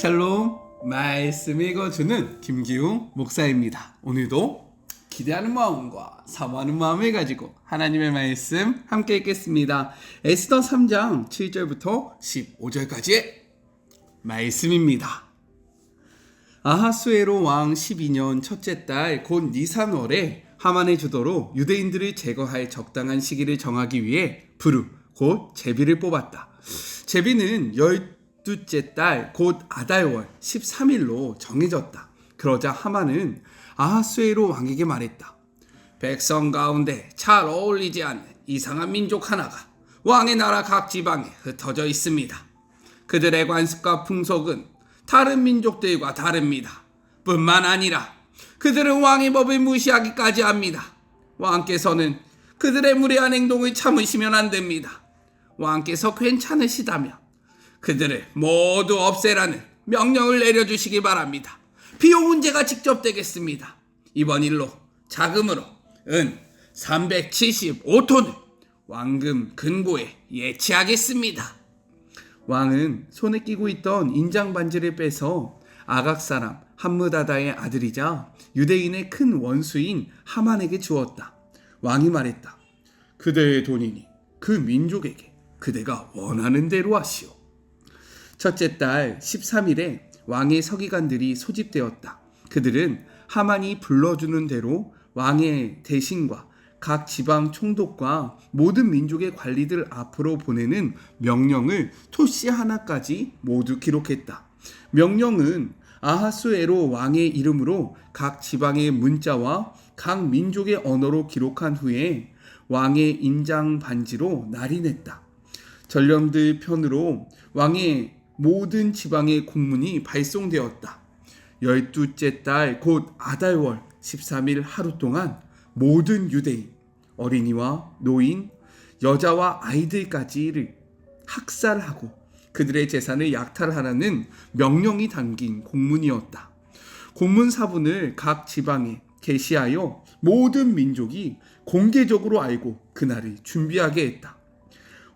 샬롬, 말씀 읽어주는 김기웅 목사입니다. 오늘도 기대하는 마음과 사모하는 마음을 가지고 하나님의 말씀 함께 읽겠습니다. 에스더 3장 7절부터 15절까지의 말씀입니다. 아하수에로 왕 12년 첫째 달 곧 니산월에 하만의 주도로 유대인들을 제거할 적당한 시기를 정하기 위해 부르 곧 제비를 뽑았다. 제비는 12째 달 곧 아달월 13일로 정해졌다. 그러자 하만은 아하수에로 왕에게 말했다. 백성 가운데 잘 어울리지 않는 이상한 민족 하나가 왕의 나라 각 지방에 흩어져 있습니다. 그들의 관습과 풍속은 다른 민족들과 다릅니다. 뿐만 아니라 그들은 왕의 법을 무시하기까지 합니다. 왕께서는 그들의 무례한 행동을 참으시면 안 됩니다. 왕께서 괜찮으시다면 그들을 모두 없애라는 명령을 내려주시기 바랍니다. 비용 제가 직접 되겠습니다. 이번 일로 자금으로 은 375톤을 왕금 금고에 예치하겠습니다. 왕은 손에 끼고 있던 인장 반지를 빼서 아각 사람 함므다다의 아들이자 유대인의 큰 원수인 하만에게 주었다. 왕이 말했다. 그대의 돈이니 그 민족에게 그대가 원하는 대로 하시오. 첫째 달 13일에 왕의 서기관들이 소집되었다. 그들은 하만이 불러주는 대로 왕의 대신과 각 지방 총독과 모든 민족의 관리들 앞으로 보내는 명령을 토시 하나까지 모두 기록했다. 명령은 아하수에로 왕의 이름으로 각 지방의 문자와 각 민족의 언어로 기록한 후에 왕의 인장 반지로 날인했다. 전령들 편으로 왕의 모든 지방의 공문이 발송되었다. 12째 달 곧 아달월 13일 하루 동안 모든 유대인, 어린이와 노인, 여자와 아이들까지를 학살하고 그들의 재산을 약탈하라는 명령이 담긴 공문이었다. 공문 사본을 각 지방에 게시하여 모든 민족이 공개적으로 알고 그날을 준비하게 했다.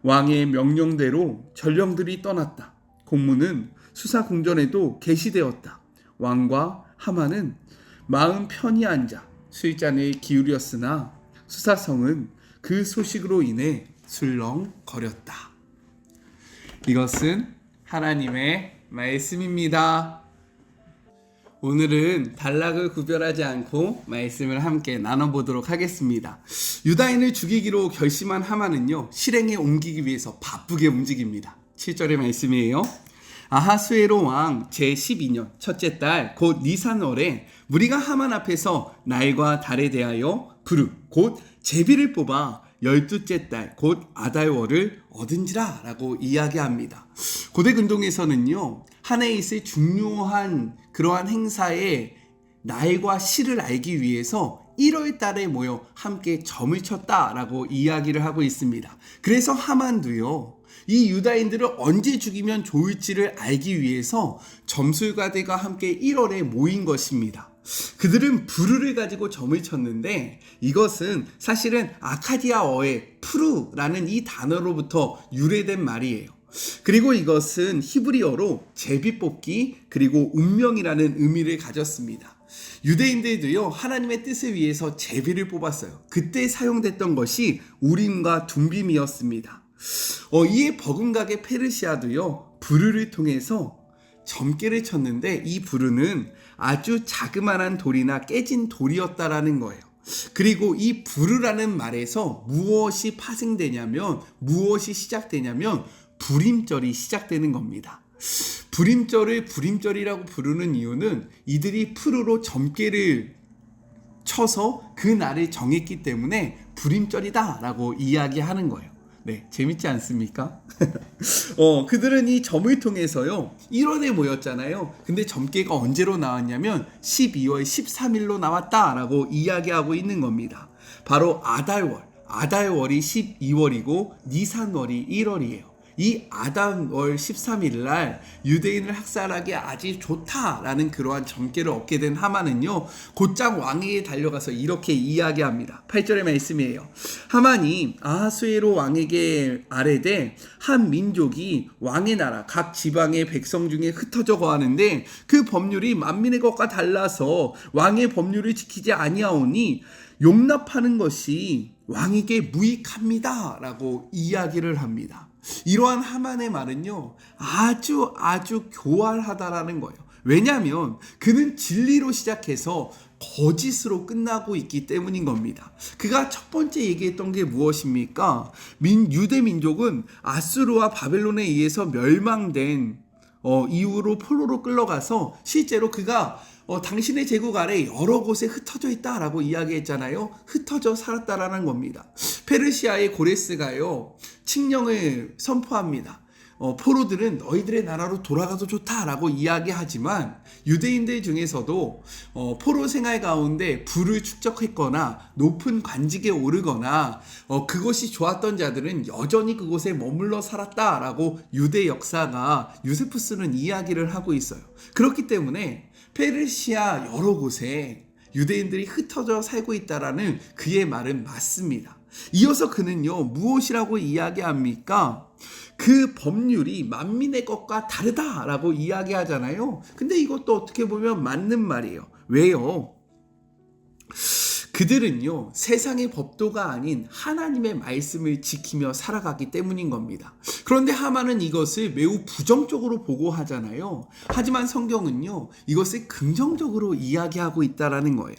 왕의 명령대로 전령들이 떠났다. 공문은 수사궁전에도 게시되었다. 왕과 하만은 마음 편히 앉아 술잔을 기울였으나 수사성은 그 소식으로 인해 술렁거렸다. 이것은 하나님의 말씀입니다. 오늘은 단락을 구별하지 않고 말씀을 함께 나눠보도록 하겠습니다. 유다인을 죽이기로 결심한 하만은요, 실행에 옮기기 위해서 바쁘게 움직입니다. 7절의 말씀이에요. 아하수에로 왕 제12년 첫째 달 곧 니산월에 무리가 하만 앞에서 날과 달에 대하여 부르 곧 제비를 뽑아 12째 달 곧 아달월을 얻은지라 라고 이야기합니다. 고대 근동에서는요, 한 해에 있을 중요한 그러한 행사의 날과 시를 알기 위해서 1월 달에 모여 함께 점을 쳤다라고 이야기를 하고 있습니다. 그래서 하만도요, 이 유다인들을 언제 죽이면 좋을지를 알기 위해서 점술가들과 함께 1월에 모인 것입니다. 그들은 부르를 가지고 점을 쳤는데 이것은 사실은 아카디아어의 푸르라는 이 단어로부터 유래된 말이에요. 그리고 이것은 히브리어로 제비 뽑기 그리고 운명이라는 의미를 가졌습니다. 유대인들도요, 하나님의 뜻을 위해서 제비를 뽑았어요. 그때 사용됐던 것이 우림과 둠빔이었습니다. 이에 버금가게 페르시아도요, 부르를 통해서 점괘를 쳤는데 이 부르는 아주 자그마한 돌이나 깨진 돌이었다라는 거예요. 그리고 이 부르라는 말에서 무엇이 파생되냐면, 무엇이 시작되냐면 불임절이 시작되는 겁니다. 불임절을 불임절이라고 부르는 이유는 이들이 푸르로 점괘를 쳐서 그 날을 정했기 때문에 불임절이다 라고 이야기하는 거예요. 네, 재밌지 않습니까? 그들은 이 점을 통해서요, 1월에 모였잖아요. 근데 점괘가 언제로 나왔냐면 12월 13일로 나왔다라고 이야기하고 있는 겁니다. 바로 아달월이 12월이고 니산월이 1월이에요. 이 아담월 13일 날 유대인을 학살하기 아주 좋다라는 그러한 점괘를 얻게 된 하만은요, 곧장 왕에게 달려가서 이렇게 이야기합니다. 8절의 말씀이에요. 하만이 아하수에로 왕에게 아뢰되 한 민족이 왕의 나라 각 지방의 백성 중에 흩어져 거하는데 그 법률이 만민의 것과 달라서 왕의 법률을 지키지 아니하오니 용납하는 것이 왕에게 무익합니다 라고 이야기를 합니다. 이러한 하만의 말은요, 아주 교활하다라는 거예요. 왜냐하면 그는 진리로 시작해서 거짓으로 끝나고 있기 때문인 겁니다. 그가 첫 번째 얘기했던 게 무엇입니까? 유대 민족은 아수르와 바벨론에 의해서 멸망된 이후로 포로로 끌려가서 실제로 그가 당신의 제국 아래 여러 곳에 흩어져 있다라고 이야기했잖아요. 흩어져 살았다라는 겁니다. 페르시아의 고레스가요, 칙령을 선포합니다. 포로들은 너희들의 나라로 돌아가도 좋다라고 이야기하지만 유대인들 중에서도 포로 생활 가운데 부를 축적했거나 높은 관직에 오르거나 그것이 좋았던 자들은 여전히 그곳에 머물러 살았다라고 유대 역사가 유세푸스는 이야기를 하고 있어요. 그렇기 때문에 페르시아 여러 곳에 유대인들이 흩어져 살고 있다라는 그의 말은 맞습니다. 이어서 그는요, 무엇이라고 이야기합니까? 그 법률이 만민의 것과 다르다라고 이야기하잖아요. 근데 이것도 어떻게 보면 맞는 말이에요. 왜요? 그들은요, 세상의 법도가 아닌 하나님의 말씀을 지키며 살아가기 때문인 겁니다. 그런데 하만은 이것을 매우 부정적으로 보고 하잖아요. 하지만 성경은요, 이것을 긍정적으로 이야기하고 있다라는 거예요.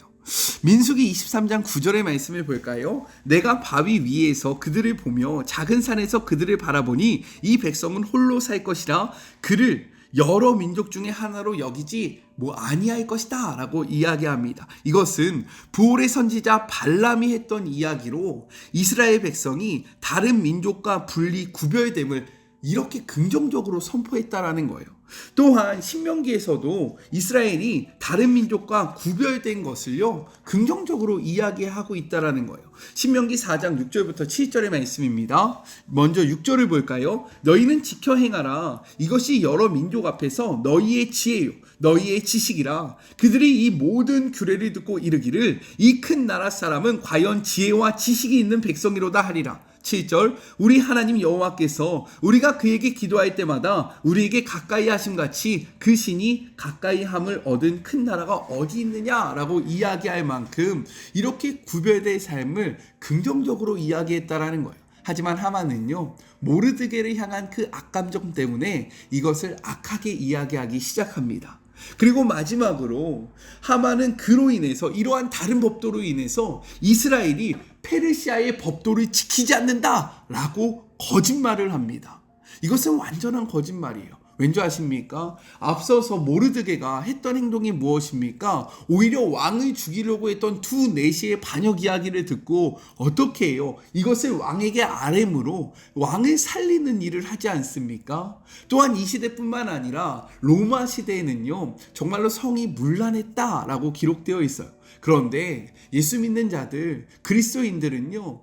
민수기 23장 9절의 말씀을 볼까요? 내가 바위 위에서 그들을 보며 작은 산에서 그들을 바라보니 이 백성은 홀로 살 것이라 그를 여러 민족 중에 하나로 여기지 아니할 것이다 라고 이야기합니다. 이것은 부올의 선지자 발람이 했던 이야기로 이스라엘 백성이 다른 민족과 분리 구별됨을 이렇게 긍정적으로 선포했다라는 거예요. 또한 신명기에서도 이스라엘이 다른 민족과 구별된 것을요, 긍정적으로 이야기하고 있다라는 거예요. 신명기 4장 6절부터 7절의 말씀입니다. 먼저 6절을 볼까요? 너희는 지켜 행하라. 이것이 여러 민족 앞에서 너희의 지혜요 너희의 지식이라. 그들이 이 모든 규례를 듣고 이르기를 이 큰 나라 사람은 과연 지혜와 지식이 있는 백성이로다 하리라. 7절 우리 하나님 여호와께서 우리가 그에게 기도할 때마다 우리에게 가까이 하심 같이 그 신이 가까이 함을 얻은 큰 나라가 어디 있느냐라고 이야기할 만큼 이렇게 구별된 삶을 긍정적으로 이야기했다라는 거예요. 하지만 하만은요, 모르드게를 향한 그 악감정 때문에 이것을 악하게 이야기하기 시작합니다. 그리고 마지막으로 하만은 그로 인해서 이러한 다른 법도로 인해서 이스라엘이 페르시아의 법도를 지키지 않는다라고 거짓말을 합니다. 이것은 완전한 거짓말이에요. 왠지 아십니까? 앞서서 모르드게가 했던 행동이 무엇입니까? 오히려 왕을 죽이려고 했던 두 내시의 반역 이야기를 듣고 어떻게 해요? 이것을 왕에게 아뢰므로 왕을 살리는 일을 하지 않습니까? 또한 이 시대뿐만 아니라 로마 시대에는요, 정말로 성이 문란했다라고 기록되어 있어요. 그런데 예수 믿는 자들, 그리스도인들은요,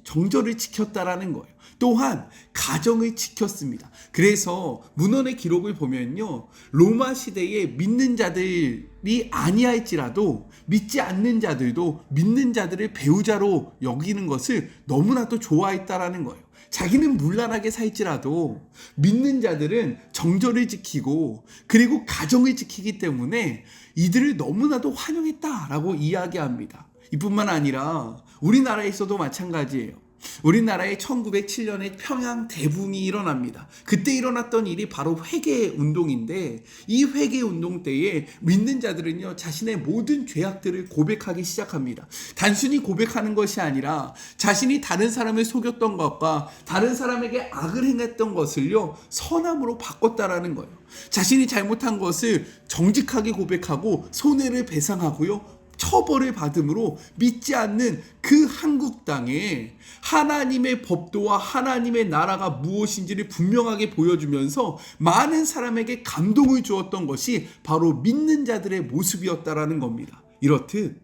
정절을 지켰다라는 거예요. 또한 가정을 지켰습니다. 그래서 문헌의 기록을 보면요, 로마 시대에 믿는 자들이 아니할지라도 믿지 않는 자들도 믿는 자들을 배우자로 여기는 것을 너무나도 좋아했다라는 거예요. 자기는 문란하게 살지라도 믿는 자들은 정절을 지키고 그리고 가정을 지키기 때문에 이들을 너무나도 환영했다라고 이야기합니다. 이뿐만 아니라 우리나라에서도 마찬가지예요. 우리나라에 1907년에 평양 대붕이 일어납니다. 그때 일어났던 일이 바로 회개 운동인데, 이 회개 운동 때에 믿는 자들은요, 자신의 모든 죄악들을 고백하기 시작합니다. 단순히 고백하는 것이 아니라 자신이 다른 사람을 속였던 것과 다른 사람에게 악을 행했던 것을요, 선함으로 바꿨다라는 거예요. 자신이 잘못한 것을 정직하게 고백하고 손해를 배상하고요, 처벌을 받음으로 믿지 않는 그 한국 땅에 하나님의 법도와 하나님의 나라가 무엇인지를 분명하게 보여주면서 많은 사람에게 감동을 주었던 것이 바로 믿는 자들의 모습이었다라는 겁니다. 이렇듯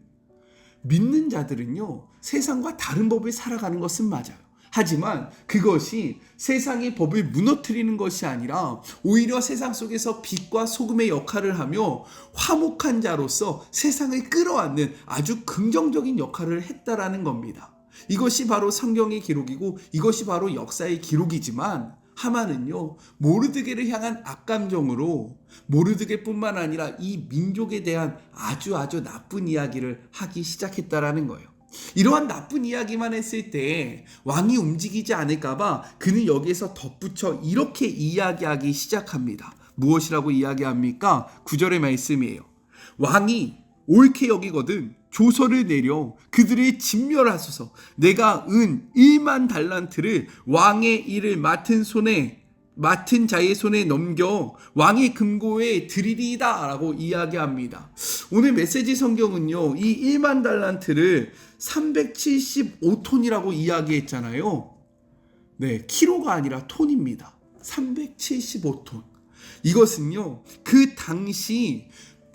믿는 자들은요, 세상과 다른 법을 살아가는 것은 맞아요. 하지만 그것이 세상의 법을 무너뜨리는 것이 아니라 오히려 세상 속에서 빛과 소금의 역할을 하며 화목한 자로서 세상을 끌어안는 아주 긍정적인 역할을 했다라는 겁니다. 이것이 바로 성경의 기록이고 이것이 바로 역사의 기록이지만 하만은요, 모르드게를 향한 악감정으로 모르드게뿐만 아니라 이 민족에 대한 아주 나쁜 이야기를 하기 시작했다라는 거예요. 이러한 나쁜 이야기만 했을 때 왕이 움직이지 않을까봐 그는 여기에서 덧붙여 이렇게 이야기하기 시작합니다. 무엇이라고 이야기합니까? 9절의 말씀이에요. 왕이 옳게 여기거든 조서를 내려 그들을 진멸하소서. 내가 은 1만 달란트를 왕의 일을 맡은 자의 손에 넘겨 왕의 금고에 드리리이다 라고 이야기합니다. 오늘 메시지 성경은요, 이 1만 달란트를 375톤이라고 이야기했잖아요. 네, 키로가 아니라 톤입니다. 375톤. 이것은요, 그 당시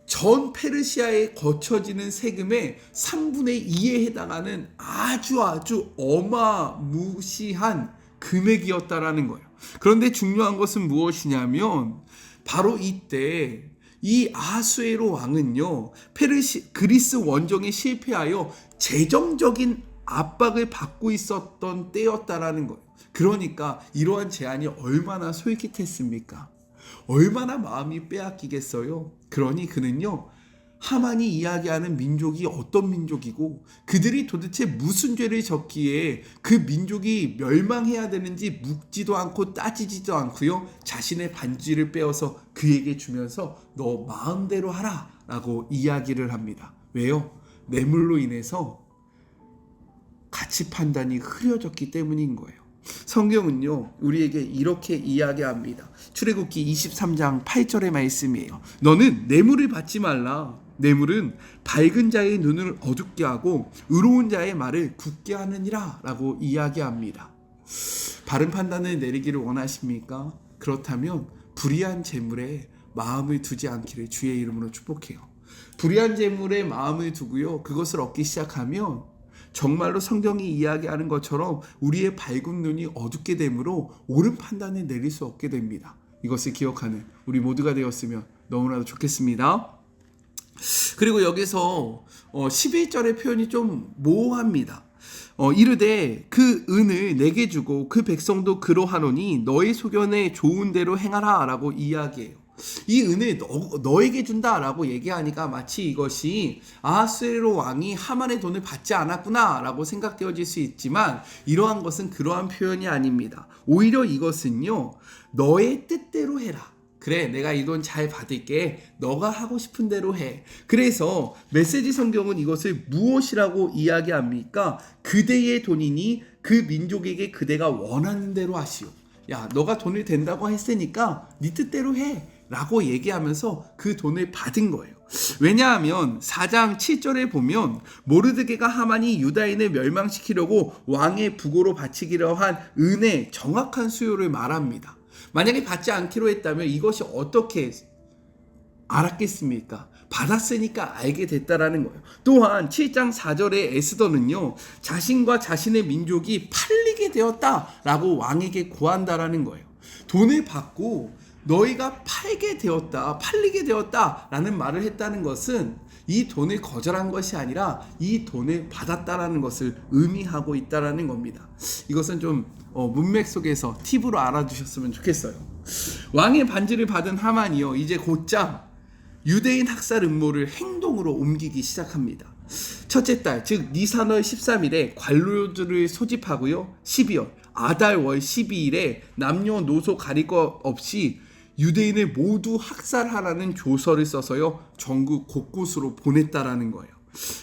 전 페르시아에 거쳐지는 세금의 3분의 2에 해당하는 아주 어마무시한 금액이었다라는 거예요. 그런데 중요한 것은 무엇이냐면 바로 이때 이 아하수에로 왕은요, 그리스 원정에 실패하여 재정적인 압박을 받고 있었던 때였다라는 거예요. 그러니까 이러한 제안이 얼마나 솔깃했습니까? 얼마나 마음이 빼앗기겠어요? 그러니 그는요, 하만이 이야기하는 민족이 어떤 민족이고 그들이 도대체 무슨 죄를 졌기에 그 민족이 멸망해야 되는지 묻지도 않고 따지지도 않고요, 자신의 반지를 빼어서 그에게 주면서 너 마음대로 하라 라고 이야기를 합니다. 왜요? 뇌물로 인해서 가치 판단이 흐려졌기 때문인 거예요. 성경은요, 우리에게 이렇게 이야기합니다. 출애굽기 23장 8절의 말씀이에요. 너는 뇌물을 받지 말라. 뇌물은 밝은 자의 눈을 어둡게 하고 의로운 자의 말을 굳게 하느니라 라고 이야기합니다. 바른 판단을 내리기를 원하십니까? 그렇다면 불의한 재물에 마음을 두지 않기를 주의 이름으로 축복해요. 불의한 재물에 마음을 두고요, 그것을 얻기 시작하면 정말로 성경이 이야기하는 것처럼 우리의 밝은 눈이 어둡게 되므로 옳은 판단을 내릴 수 없게 됩니다. 이것을 기억하는 우리 모두가 되었으면 너무나도 좋겠습니다. 그리고 여기서 11절의 표현이 좀 모호합니다. 이르되 그 은을 내게 주고 그 백성도 그러하노니 너의 소견에 좋은 대로 행하라 라고 이야기해요. 이 은을 너에게 준다라고 얘기하니까 마치 이것이 아하수에로 왕이 하만의 돈을 받지 않았구나 라고 생각되어질 수 있지만 이러한 것은 그러한 표현이 아닙니다. 오히려 이것은요, 너의 뜻대로 해라. 그래, 내가 이 돈 잘 받을게. 너가 하고 싶은 대로 해. 그래서 메시지 성경은 이것을 무엇이라고 이야기합니까? 그대의 돈이니 그 민족에게 그대가 원하는 대로 하시오. 야, 너가 돈을 댄다고 했으니까 네 뜻대로 해 라고 얘기하면서 그 돈을 받은 거예요. 왜냐하면 4장 7절에 보면 모르드게가 하만이 유다인을 멸망시키려고 왕의 부고로 바치기로 한 은의 정확한 수요를 말합니다. 만약에 받지 않기로 했다면 이것이 어떻게 알았겠습니까? 받았으니까 알게 됐다라는 거예요. 또한 7장 4절의 에스더는요, 자신과 자신의 민족이 팔리게 되었다라고 왕에게 고한다라는 거예요. 돈을 받고 너희가 팔리게 되었다라는 말을 했다는 것은 이 돈을 거절한 것이 아니라 이 돈을 받았다라는 것을 의미하고 있다라는 겁니다. 이것은 좀 문맥 속에서 팁으로 알아두셨으면 좋겠어요. 왕의 반지를 받은 하만이요, 이제 곧장 유대인 학살 음모를 행동으로 옮기기 시작합니다. 첫째 달, 즉 니산월 13일에 관료들을 소집하고요, 12월 아달월 12일에 남녀노소 가릴 것 없이 유대인을 모두 학살하라는 조서를 써서요, 전국 곳곳으로 보냈다라는 거예요.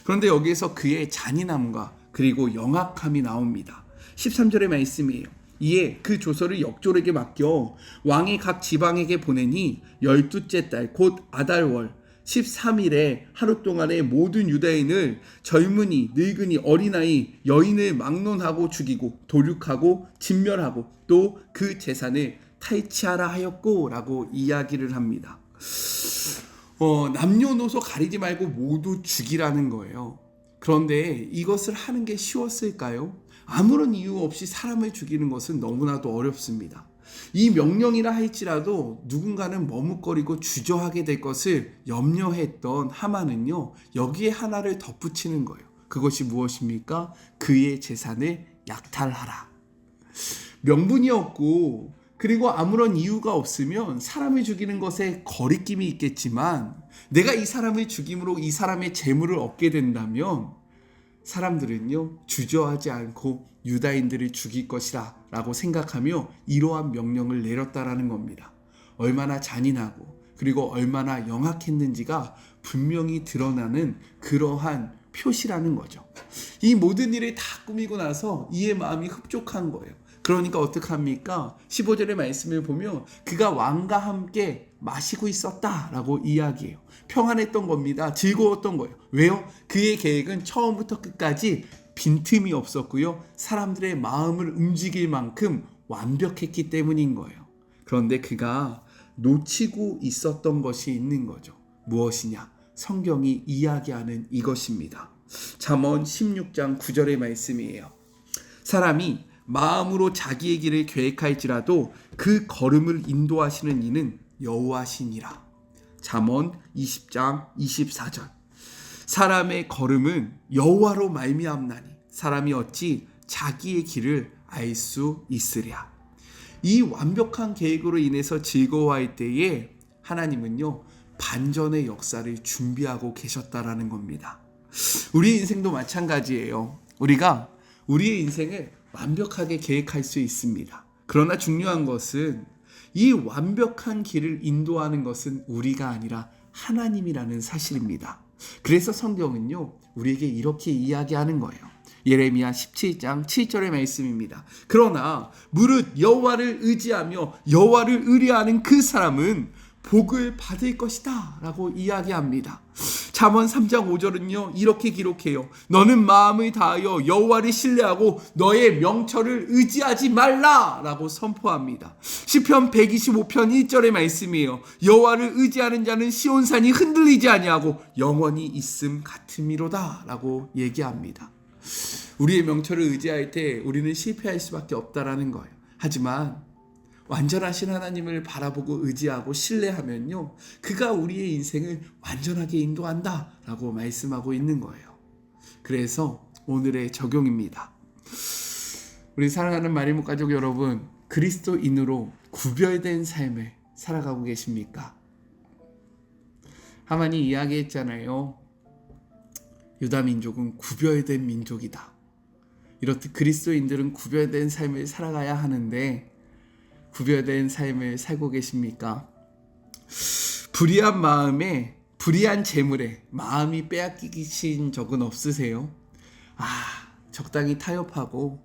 그런데 여기에서 그의 잔인함과 그리고 영악함이 나옵니다. 13절의 말씀이에요. 이에 그 조서를 역졸에게 맡겨 왕이 각 지방에게 보내니 12째 달 곧 아달월 13일에 하루 동안에 모든 유다인을 젊은이, 늙은이, 어린아이, 여인을 막론하고 죽이고 도륙하고 진멸하고 또 그 재산을 탈취하라 하였고 라고 이야기를 합니다. 남녀노소 가리지 말고 모두 죽이라는 거예요. 그런데 이것을 하는 게 쉬웠을까요? 아무런 이유 없이 사람을 죽이는 것은 너무나도 어렵습니다. 이 명령이라 할지라도 누군가는 머뭇거리고 주저하게 될 것을 염려했던 하만은요, 여기에 하나를 덧붙이는 거예요. 그것이 무엇입니까? 그의 재산을 약탈하라. 명분이 없고 그리고 아무런 이유가 없으면 사람을 죽이는 것에 거리낌이 있겠지만, 내가 이 사람을 죽임으로 이 사람의 재물을 얻게 된다면 사람들은요, 주저하지 않고 유다인들을 죽일 것이라 라고 생각하며 이러한 명령을 내렸다라는 겁니다. 얼마나 잔인하고 그리고 얼마나 영악했는지가 분명히 드러나는 그러한 표시라는 거죠. 이 모든 일을 다 꾸미고 나서 이의 마음이 흡족한 거예요. 그러니까 어떡합니까? 15절의 말씀을 보면 그가 왕과 함께 마시고 있었다라고 이야기해요. 평안했던 겁니다. 즐거웠던 거예요. 왜요? 그의 계획은 처음부터 끝까지 빈틈이 없었고요. 사람들의 마음을 움직일 만큼 완벽했기 때문인 거예요. 그런데 그가 놓치고 있었던 것이 있는 거죠. 무엇이냐? 성경이 이야기하는 이것입니다. 잠언 16장 9절의 말씀이에요. 사람이 마음으로 자기의 길을 계획할지라도 그 걸음을 인도하시는 이는 여호와시니라. 잠언 20장 24절. 사람의 걸음은 여호와로 말미암나니 사람이 어찌 자기의 길을 알 수 있으랴. 이 완벽한 계획으로 인해서 즐거워할 때에 하나님은요, 반전의 역사를 준비하고 계셨다라는 겁니다. 우리의 인생도 마찬가지예요. 우리가 우리의 인생을 완벽하게 계획할 수 있습니다. 그러나 중요한 것은 이 완벽한 길을 인도하는 것은 우리가 아니라 하나님이라는 사실입니다. 그래서 성경은요, 우리에게 이렇게 이야기하는 거예요. 예레미야 17장 7절의 말씀입니다. 그러나 무릇 여호와를 의지하며 여호와를 의뢰하는 그 사람은 복을 받을 것이다 라고 이야기합니다. 잠언 3장 5절은요, 이렇게 기록해요. 너는 마음을 다하여 여호와를 신뢰하고 너의 명철을 의지하지 말라 라고 선포합니다. 시편 125편 1절의 말씀이에요. 여호와를 의지하는 자는 시온산이 흔들리지 아니하고 영원히 있음 같음이로다 라고 얘기합니다. 우리의 명철을 의지할 때 우리는 실패할 수밖에 없다라는 거예요. 하지만 완전하신 하나님을 바라보고 의지하고 신뢰하면요, 그가 우리의 인생을 완전하게 인도한다 라고 말씀하고 있는 거예요. 그래서 오늘의 적용입니다. 우리 사랑하는 마리모 가족 여러분, 그리스도인으로 구별된 삶을 살아가고 계십니까? 하만이 이야기했잖아요. 유다 민족은 구별된 민족이다. 이렇듯 그리스도인들은 구별된 삶을 살아가야 하는데 구별된 삶을 살고 계십니까? 불의한 마음에, 불의한 재물에 마음이 빼앗기신 적은 없으세요? 적당히 타협하고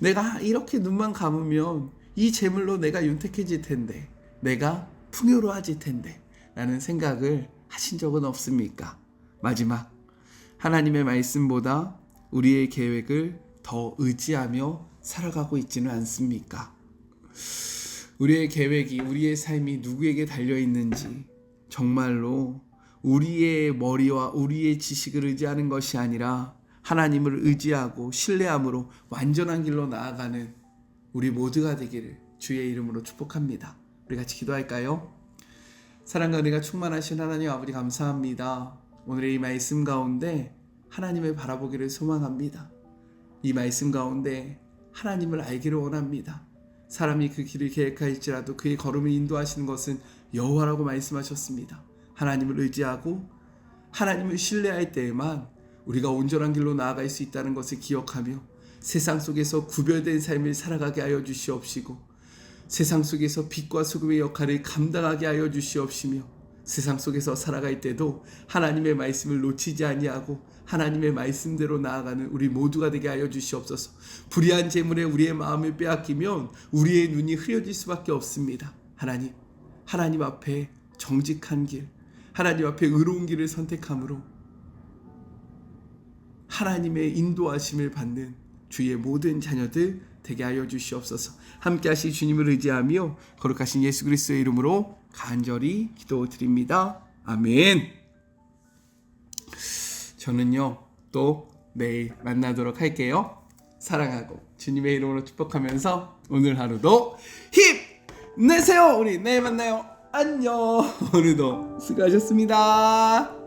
내가 이렇게 눈만 감으면 이 재물로 내가 윤택해질 텐데, 내가 풍요로워질 텐데 라는 생각을 하신 적은 없습니까? 마지막, 하나님의 말씀보다 우리의 계획을 더 의지하며 살아가고 있지는 않습니까? 우리의 계획이, 우리의 삶이 누구에게 달려있는지 정말로 우리의 머리와 우리의 지식을 의지하는 것이 아니라 하나님을 의지하고 신뢰함으로 완전한 길로 나아가는 우리 모두가 되기를 주의 이름으로 축복합니다. 우리 같이 기도할까요? 사랑과 은혜가 충만하신 하나님 아버지, 감사합니다. 오늘의 이 말씀 가운데 하나님을 바라보기를 소망합니다. 이 말씀 가운데 하나님을 알기를 원합니다. 사람이 그 길을 계획할지라도 그의 걸음을 인도하시는 것은 여호와라고 말씀하셨습니다. 하나님을 의지하고 하나님을 신뢰할 때에만 우리가 온전한 길로 나아갈 수 있다는 것을 기억하며 세상 속에서 구별된 삶을 살아가게 하여 주시옵시고, 세상 속에서 빛과 소금의 역할을 감당하게 하여 주시옵시며, 세상 속에서 살아갈 때도 하나님의 말씀을 놓치지 아니하고 하나님의 말씀대로 나아가는 우리 모두가 되게 하여 주시옵소서. 불의한 재물에 우리의 마음을 빼앗기면 우리의 눈이 흐려질 수밖에 없습니다. 하나님 앞에 정직한 길, 하나님 앞에 의로운 길을 선택함으로 하나님의 인도하심을 받는 주의 모든 자녀들 되게 하여 주시옵소서. 함께 하실 주님을 의지하며 거룩하신 예수 그리스도의 이름으로 간절히 기도드립니다. 아멘. 저는요, 또 내일 만나도록 할게요. 사랑하고 주님의 이름으로 축복하면서 오늘 하루도 힘내세요. 우리 내일 만나요. 안녕. 오늘도 수고하셨습니다.